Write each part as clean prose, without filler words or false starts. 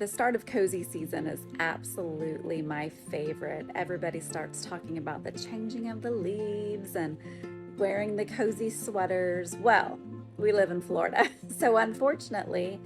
The start of cozy season is absolutely my favorite. Everybody starts talking about the changing of the leaves and wearing the cozy sweaters. Well, we live in Florida, so unfortunately,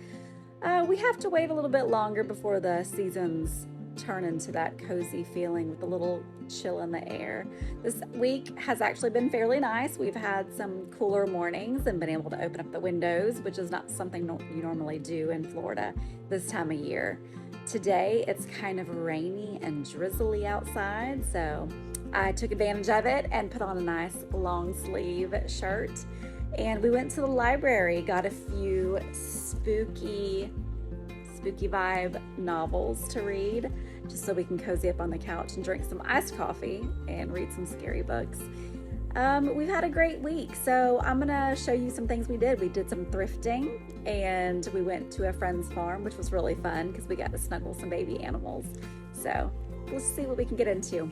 we have to wait a little bit longer before the seasons turn into that cozy feeling with a little chill in the air. This week has actually been fairly nice. We've had some cooler mornings and been able to open up the windows, which is not something you normally do in Florida this time of year. Today it's kind of rainy and drizzly outside, so I took advantage of it and put on a nice long sleeve shirt. And we went to the library, got a few spooky vibe novels to read, just so we can cozy up on the couch and drink some iced coffee and read some scary books. We've had a great week, so I'm gonna show you some things we did. We did some thrifting and we went to a friend's farm, which was really fun because we got to snuggle some baby animals. So let's see what we can get into.